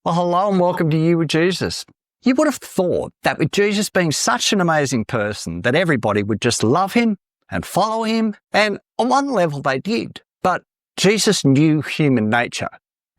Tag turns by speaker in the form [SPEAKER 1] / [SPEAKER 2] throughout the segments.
[SPEAKER 1] Well, hello and welcome to You with Jesus. You would have thought that with Jesus being such an amazing person that everybody would just love him and follow him, and on one level they did. But Jesus knew human nature,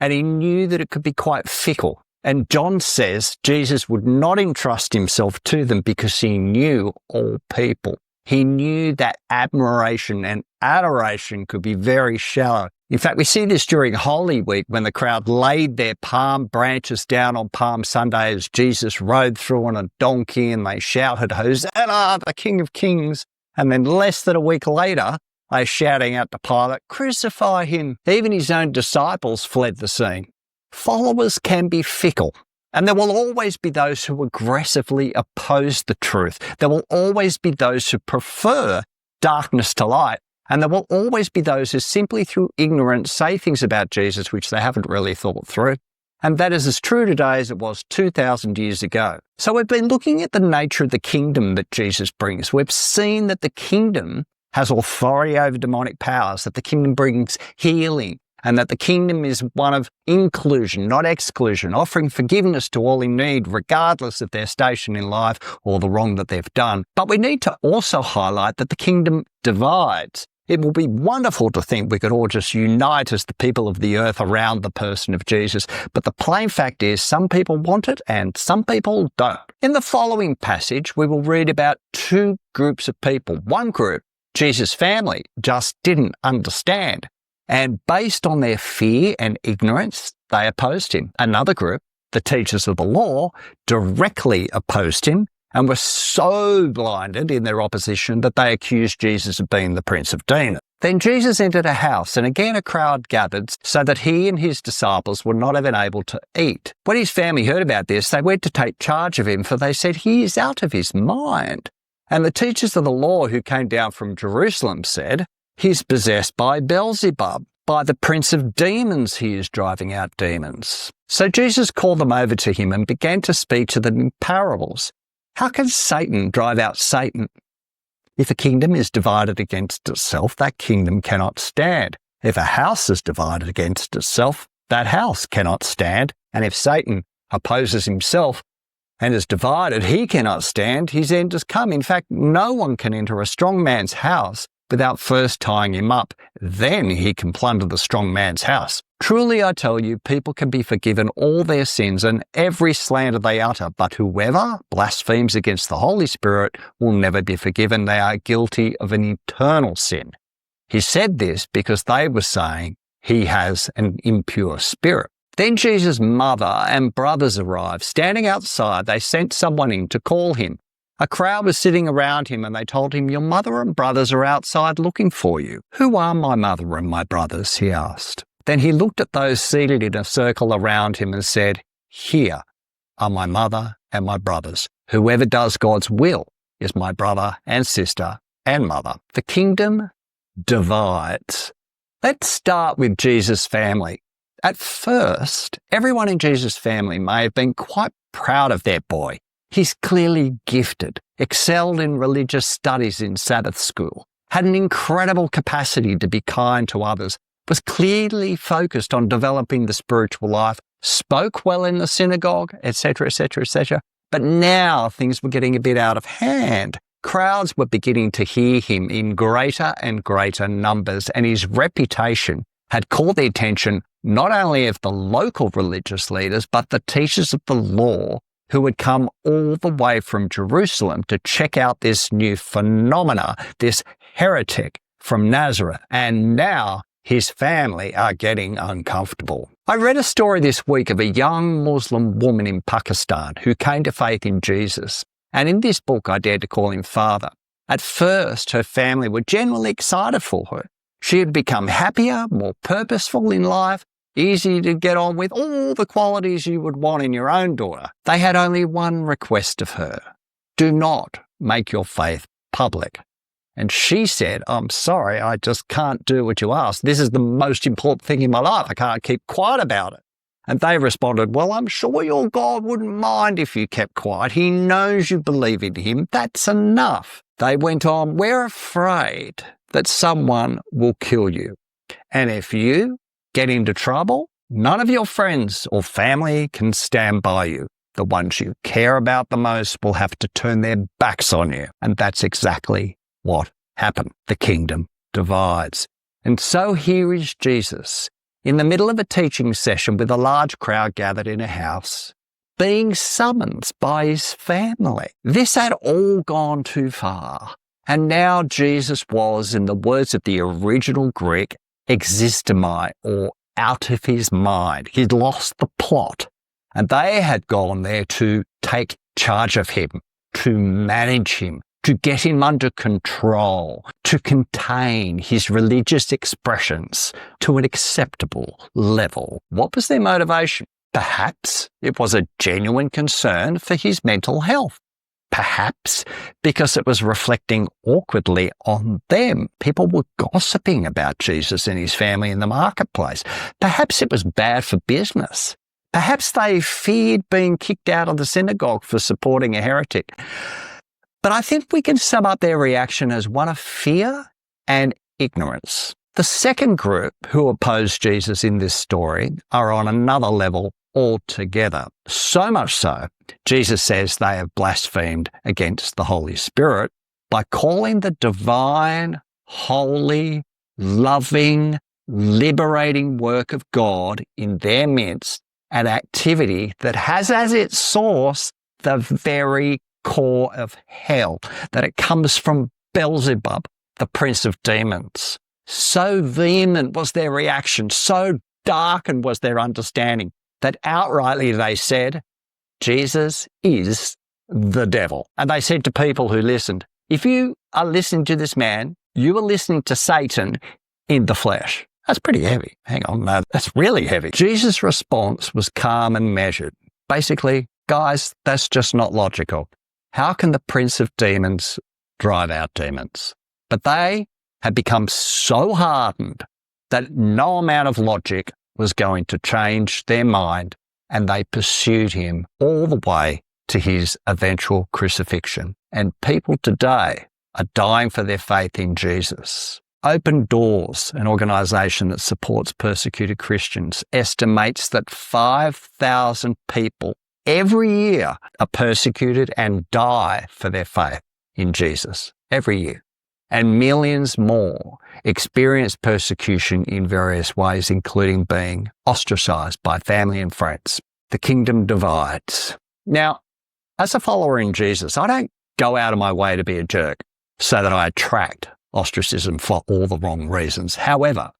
[SPEAKER 1] and he knew that it could be quite fickle. And John says Jesus would not entrust himself to them because he knew all people. He knew that admiration and adoration could be very shallow. In fact, we see this during Holy Week when the crowd laid their palm branches down on Palm Sunday as Jesus rode through on a donkey, and they shouted, "Hosanna, the King of Kings." And then less than a week later, they're shouting out to Pilate, "Crucify him." Even his own disciples fled the scene. Followers can be fickle, and there will always be those who aggressively oppose the truth. There will always be those who prefer darkness to light. And there will always be those who simply through ignorance say things about Jesus which they haven't really thought through. And that is as true today as it was 2,000 years ago. So we've been looking at the nature of the kingdom that Jesus brings. We've seen that the kingdom has authority over demonic powers, that the kingdom brings healing, and that the kingdom is one of inclusion, not exclusion, offering forgiveness to all in need, regardless of their station in life or the wrong that they've done. But we need to also highlight that the kingdom divides. It will be wonderful to think we could all just unite as the people of the earth around the person of Jesus. But the plain fact is some people want it and some people don't. In the following passage, we will read about two groups of people. One group, Jesus' family, just didn't understand. And based on their fear and ignorance, they opposed him. Another group, the teachers of the law, directly opposed him and were so blinded in their opposition that they accused Jesus of being the prince of demons. Then Jesus entered a house, and again a crowd gathered so that he and his disciples were not even able to eat. When his family heard about this, they went to take charge of him, for they said, "He is out of his mind." And the teachers of the law who came down from Jerusalem said, "He's possessed by Beelzebub. By the prince of demons he is driving out demons." So Jesus called them over to him and began to speak to them in parables. How can Satan drive out Satan? If a kingdom is divided against itself, that kingdom cannot stand. If a house is divided against itself, that house cannot stand. And if Satan opposes himself and is divided, he cannot stand. His end has come. In fact, no one can enter a strong man's house without first tying him up. Then he can plunder the strong man's house. Truly, I tell you, people can be forgiven all their sins and every slander they utter, but whoever blasphemes against the Holy Spirit will never be forgiven. They are guilty of an eternal sin. He said this because they were saying he has an impure spirit. Then Jesus' mother and brothers arrived. Standing outside, they sent someone in to call him. A crowd was sitting around him, and they told him, "Your mother and brothers are outside looking for you." "Who are my mother and my brothers?" he asked. Then he looked at those seated in a circle around him and said, "Here are my mother and my brothers. Whoever does God's will is my brother and sister and mother." The kingdom divides. Let's start with Jesus' family. At first, everyone in Jesus' family may have been quite proud of their boy. He's clearly gifted, excelled in religious studies in Sabbath school, had an incredible capacity to be kind to others, was clearly focused on developing the spiritual life, spoke well in the synagogue, etc., etc., etc. But now things were getting a bit out of hand. Crowds were beginning to hear him in greater and greater numbers, and his reputation had caught the attention not only of the local religious leaders, but the teachers of the law who had come all the way from Jerusalem to check out this new phenomena, this heretic from Nazareth. And now his family are getting uncomfortable. I read a story this week of a young Muslim woman in Pakistan who came to faith in Jesus. And in this book, I dared to call him father. At first, her family were genuinely excited for her. She had become happier, more purposeful in life, easy to get on with, all the qualities you would want in your own daughter. They had only one request of her: do not make your faith public. And she said, "I'm sorry, I just can't do what you ask. This is the most important thing in my life. I can't keep quiet about it." And they responded, "Well, I'm sure your God wouldn't mind if you kept quiet. He knows you believe in him. That's enough." They went on, "We're afraid that someone will kill you. And if you get into trouble, None of your friends or family can stand by you. The ones you care about the most will have to turn their backs on you. And that's exactly what happened. The kingdom divides. And so here is Jesus in the middle of a teaching session with a large crowd gathered in a house, being summoned by his family. This had all gone too far. And now Jesus was, in the words of the original Greek, existomai, or out of his mind. He'd lost the plot. And they had gone there to take charge of him, to manage him, to get him under control, to contain his religious expressions to an acceptable level. What was their motivation? Perhaps it was a genuine concern for his mental health. Perhaps because it was reflecting awkwardly on them. People were gossiping about Jesus and his family in the marketplace. Perhaps it was bad for business. Perhaps they feared being kicked out of the synagogue for supporting a heretic. But I think we can sum up their reaction as one of fear and ignorance. The second group who oppose Jesus in this story are on another level altogether. So much so, Jesus says they have blasphemed against the Holy Spirit by calling the divine, holy, loving, liberating work of God in their midst an activity that has as its source the very core of hell, that it comes from Beelzebub, the prince of demons. So vehement was their reaction, so darkened was their understanding, that outrightly they said, Jesus is the devil. And they said to people who listened, if you are listening to this man, you are listening to Satan in the flesh. That's pretty heavy. Hang on, no, that's really heavy. Jesus' response was calm and measured. Basically, guys, that's just not logical. How can the prince of demons drive out demons? But they had become so hardened that no amount of logic was going to change their mind, and they pursued him all the way to his eventual crucifixion. And people today are dying for their faith in Jesus. Open Doors, an organisation that supports persecuted Christians, estimates that 5,000 people every year are persecuted and die for their faith in Jesus every year. And millions more experience persecution in various ways, including being ostracised by family and friends. The kingdom divides. Now, as a follower in Jesus, I don't go out of my way to be a jerk so that I attract ostracism for all the wrong reasons. However,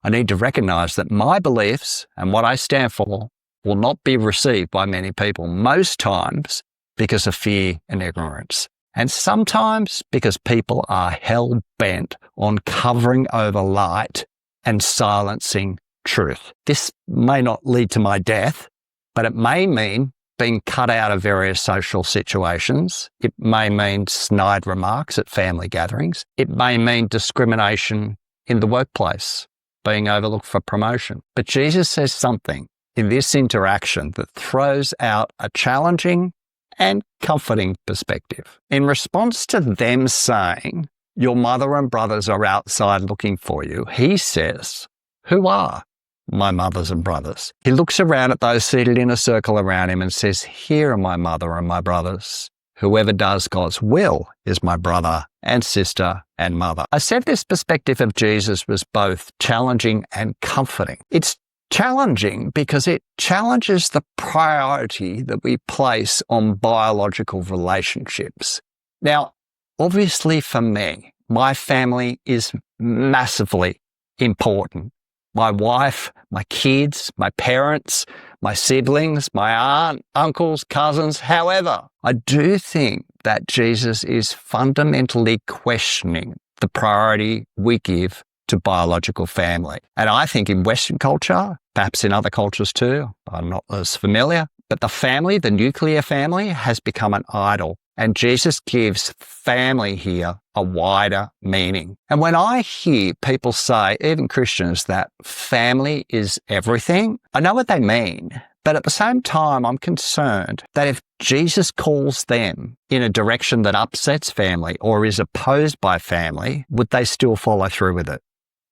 [SPEAKER 1] I need to recognise that my beliefs and what I stand for will not be received by many people, most times because of fear and ignorance. And sometimes because people are hell-bent on covering over light and silencing truth. This may not lead to my death, but it may mean being cut out of various social situations. It may mean snide remarks at family gatherings. It may mean discrimination in the workplace, being overlooked for promotion. But Jesus says something in this interaction that throws out a challenging and comforting perspective. In response to them saying, your mother and brothers are outside looking for you, he says, who are my mothers and brothers? He looks around at those seated in a circle around him and says, here are my mother and my brothers. Whoever does God's will is my brother and sister and mother. I said this perspective of Jesus was both challenging and comforting. It's challenging because it challenges the priority that we place on biological relationships. Now, obviously for me, my family is massively important. My wife, my kids, my parents, my siblings, my aunt, uncles, cousins. However, I do think that Jesus is fundamentally questioning the priority we give to biological family. And I think in Western culture, perhaps in other cultures too, I'm not as familiar, but the family, the nuclear family, has become an idol. And Jesus gives family here a wider meaning. And when I hear people say, even Christians, that family is everything, I know what they mean. But at the same time, I'm concerned that if Jesus calls them in a direction that upsets family or is opposed by family, would they still follow through with it?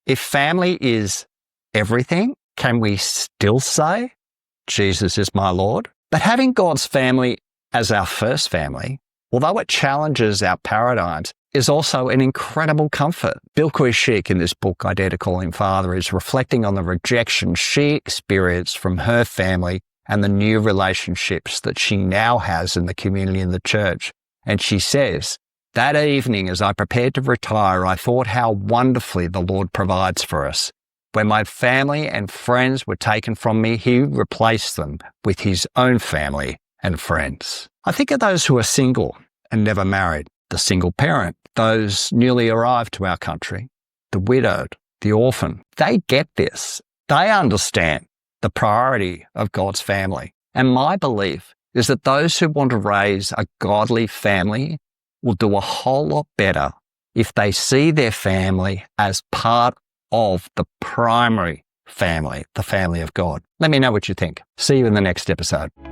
[SPEAKER 1] If family is everything, can we still say, Jesus is my Lord? But having God's family as our first family, although it challenges our paradigms, is also an incredible comfort. Bilquis Sheik, in this book, I Dare to Call Him Father, is reflecting on the rejection she experienced from her family and the new relationships that she now has in the community and the church. And she says, that evening, as I prepared to retire, I thought how wonderfully the Lord provides for us. When my family and friends were taken from me, He replaced them with His own family and friends. I think of those who are single and never married, the single parent, those newly arrived to our country, the widowed, the orphan. They get this. They understand the priority of God's family. And my belief is that those who want to raise a godly family will do a whole lot better if they see their family as part of the primary family, the family of God. Let me know what you think. See you in the next episode.